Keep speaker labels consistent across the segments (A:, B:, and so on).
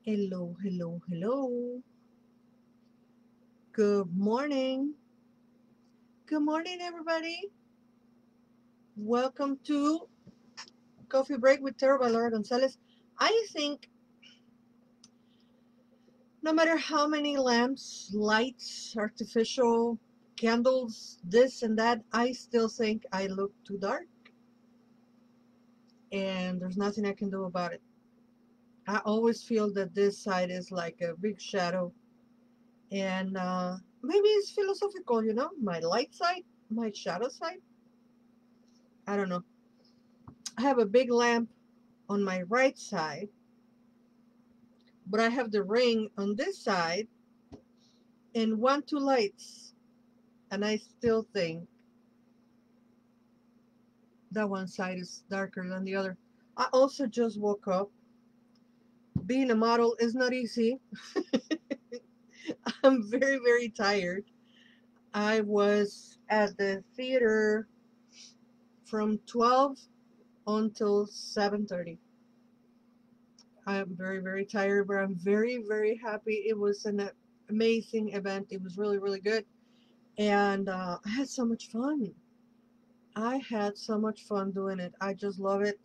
A: Hello, hello, hello. Good morning. Good morning, everybody. Welcome to Coffee Break with Tarot by Laura González. I think no matter how many lamps, lights, artificial candles, this and that, I still think I look too dark, and there's nothing I can do about it. I always feel that this side is like a big shadow, and maybe it's philosophical, my light side, my shadow side. I don't know. I have a big lamp on my right side, but I have the ring on this side and two lights, and I still think that one side is darker than the other. I also just woke up. Being a model is not easy. I'm very, very tired. I was at the theater from 12 until 7:30. I'm very, very tired, but I'm very, very happy. It was an amazing event. It was really, really good. And I had so much fun. I had so much fun doing it. I just love it.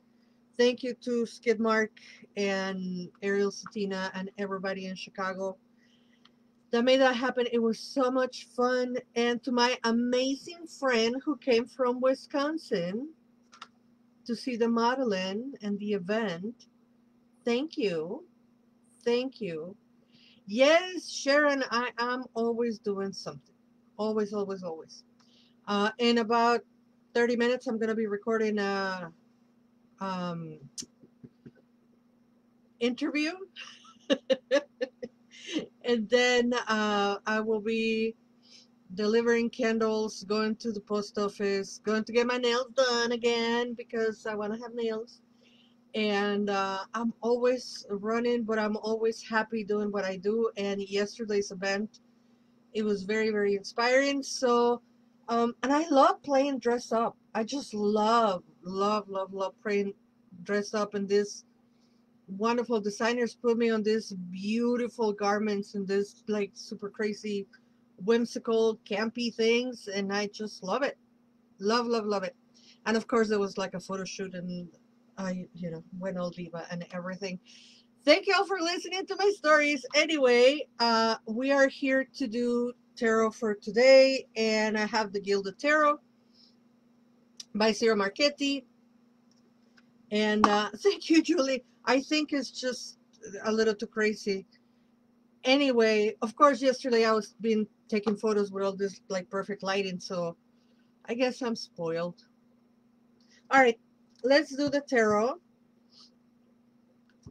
A: Thank you to Skidmark and Ariel Satina and everybody in Chicago that made that happen. It was so much fun. And to my amazing friend who came from Wisconsin to see the modeling and the event, thank you. Thank you. Yes, Sharon, I am always doing something. Always, always, always. In about 30 minutes, I'm going to be recording a um, interview. And then I will be delivering candles, going to the post office, going to get my nails done again because I want to have nails. And I'm always running, but I'm always happy doing what I do. And yesterday's event, it was very, very inspiring. So, and I love playing dress up. I just love, love, love, love playing dress up. And this wonderful designers put me on these beautiful garments and this like super crazy, whimsical, campy things. And I just love it. Love, love, love it. And of course, there was like a photo shoot and went all diva and everything. Thank you all for listening to my stories. Anyway, we are here to do tarot for today, and I have the Gilded Tarot by Ciro Marchetti. And thank you, Julie. I think it's just a little too crazy. Anyway, of course, yesterday I was been taking photos with all this like perfect lighting, so I guess I'm spoiled. All right, let's do the tarot.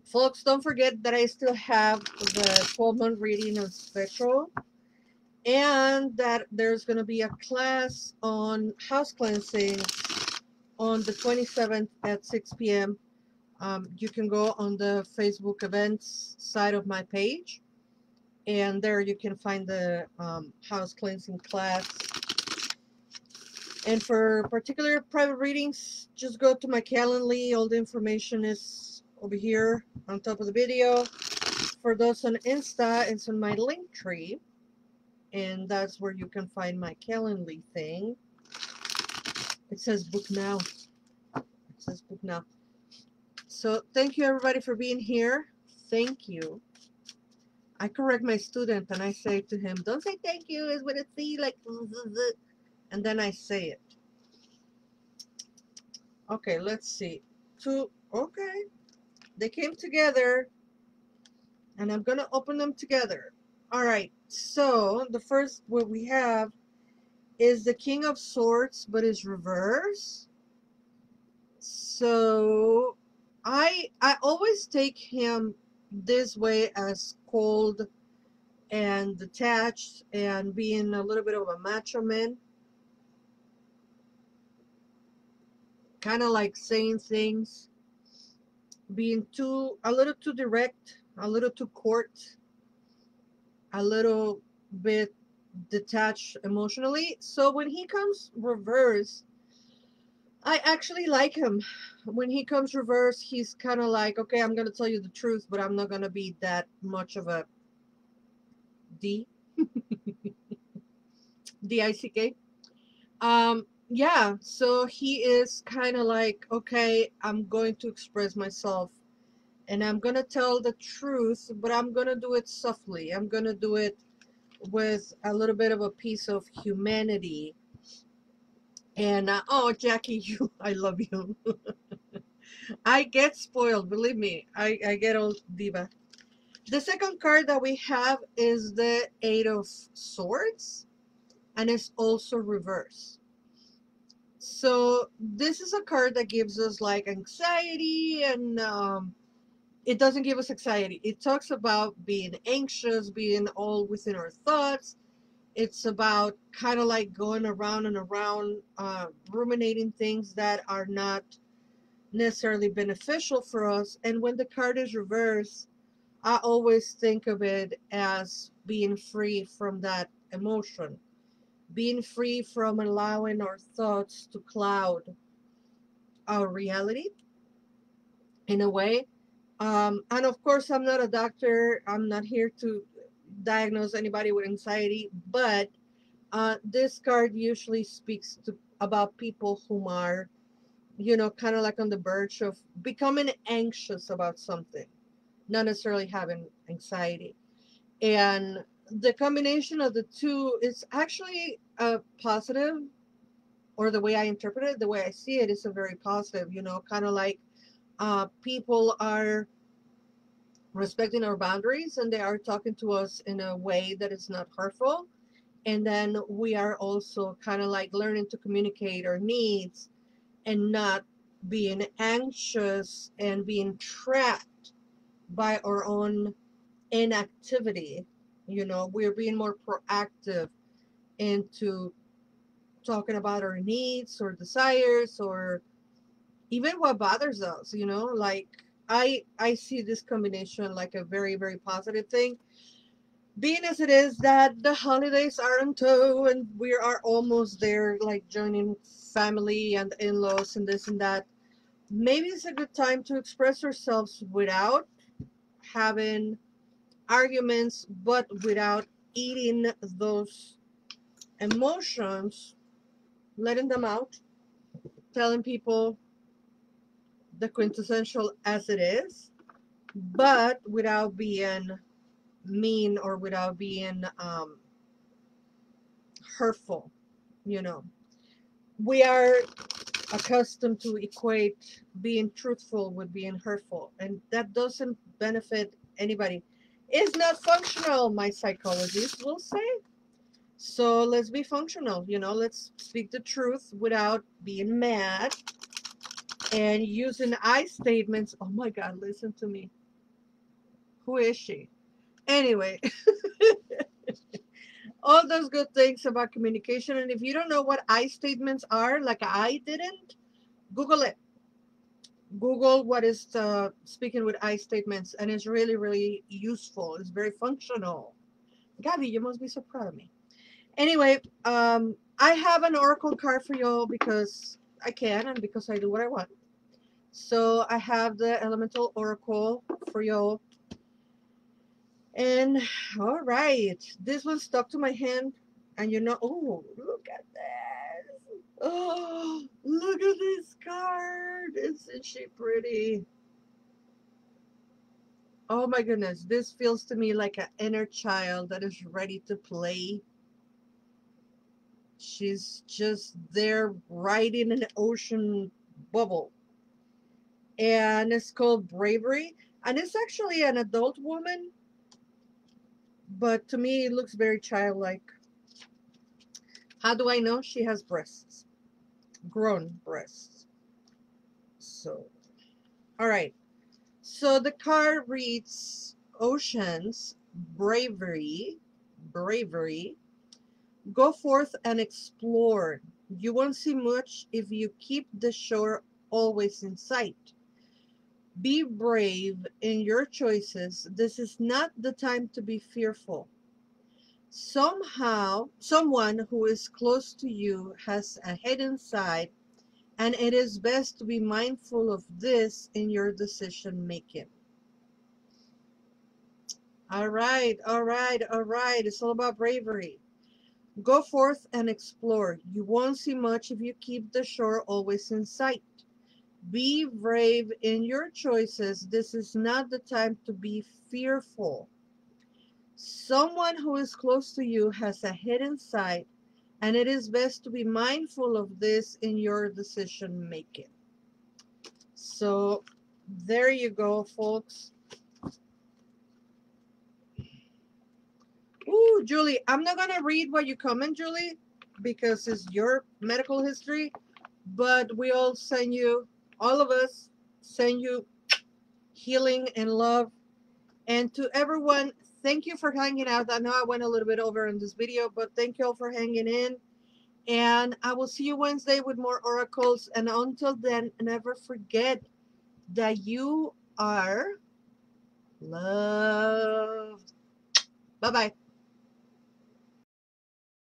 A: Folks, don't forget that I still have the 12-month reading of special, and that there's going to be a class on house cleansing on the 27th at 6 p.m. You can go on the Facebook events side of my page, and there you can find the house cleansing class. And for particular private readings, just go to my Calendly. All the information is over here on top of the video. For those on Insta, it's on my link tree, and that's where you can find my Calendly thing. It says book now. It says book now. So thank you everybody for being here. Thank you. I correct my student and I say to him, don't say thank you, it's with a C, like, and then I say it. Okay, let's see. Okay, they came together, and I'm gonna open them together. All right, so the first what we have is the King of Swords, but is reverse. So I always take him this way as cold and detached and being a little bit of a macho man, kind of like saying things, being a little too direct, a little too court, a little bit detached emotionally. So when he comes reverse, I actually like him. When he comes reverse, he's kind of like, okay, I'm going to tell you the truth, but I'm not going to be that much of a D, D-I-C-K. Yeah, so he is kind of like, okay, I'm going to express myself and I'm going to tell the truth, but I'm going to do it softly. I'm going to do it with a little bit of a piece of humanity. And oh, Jackie, you, I love you. I get spoiled, believe me. I get old diva. The second card that we have is the Eight of Swords, and it's also reverse. So this is a card that gives us like anxiety, and it doesn't give us anxiety. It talks about being anxious, being all within our thoughts. It's about kind of like going around and around, ruminating things that are not necessarily beneficial for us. And when the card is reversed, I always think of it as being free from that emotion, being free from allowing our thoughts to cloud our reality in a way. And of course, I'm not a doctor. I'm not here to diagnose anybody with anxiety, but this card usually speaks to about people who are, kind of like on the verge of becoming anxious about something, not necessarily having anxiety. And the combination of the two is actually a positive, or the way I interpret it, the way I see it, is a very positive, kind of like people are respecting our boundaries and they are talking to us in a way that is not hurtful. And then we are also kind of like learning to communicate our needs and not being anxious and being trapped by our own inactivity. We're being more proactive into talking about our needs or desires, or even what bothers us, like I see this combination like a very, very positive thing, being as it is that the holidays are in tow and we are almost there, like joining family and in-laws and this and that. Maybe it's a good time to express ourselves without having arguments, but without eating those emotions, letting them out, telling people the quintessential as it is, but without being mean or without being hurtful. You know, we are accustomed to equate being truthful with being hurtful, and that doesn't benefit anybody. It's not functional, my psychologists will say. So let's be functional, let's speak the truth without being mad and using I statements. Oh my God, listen to me. Who is she? Anyway, all those good things about communication. And if you don't know what I statements are, like I didn't, Google it. Google what is speaking with I statements, and it's really, really useful. It's very functional. Gabby, you must be so proud of me. Anyway, I have an oracle card for y'all because I can and because I do what I want. So I have the elemental oracle for y'all. And all right, this one stuck to my hand, and oh, look at this. Oh, look at this card. Isn't she pretty? Oh my goodness, this feels to me like an inner child that is ready to play. She's just there riding an ocean bubble. And it's called Bravery. And it's actually an adult woman, but to me it looks very childlike. How do I know? She has breasts, grown breasts. So, all right. So the card reads Oceans, Bravery, Bravery. Go forth and explore. You won't see much if you keep the shore always in sight. Be brave in your choices. This is not the time to be fearful. Somehow, someone who is close to you has a hidden side and it is best to be mindful of this in your decision making. All right, all right, all right. It's all about bravery. Go forth and explore. You won't see much if you keep the shore always in sight. Be brave in your choices. This is not the time to be fearful. Someone who is close to you has a hidden side, and it is best to be mindful of this in your decision making. So, there you go, folks. Ooh, Julie, I'm not going to read what you comment, Julie, because it's your medical history, but we all send you, all of us send you healing and love. And to everyone, thank you for hanging out. I know I went a little bit over in this video, but thank you all for hanging in. And I will see you Wednesday with more oracles. And until then, never forget that you are loved. Bye-bye.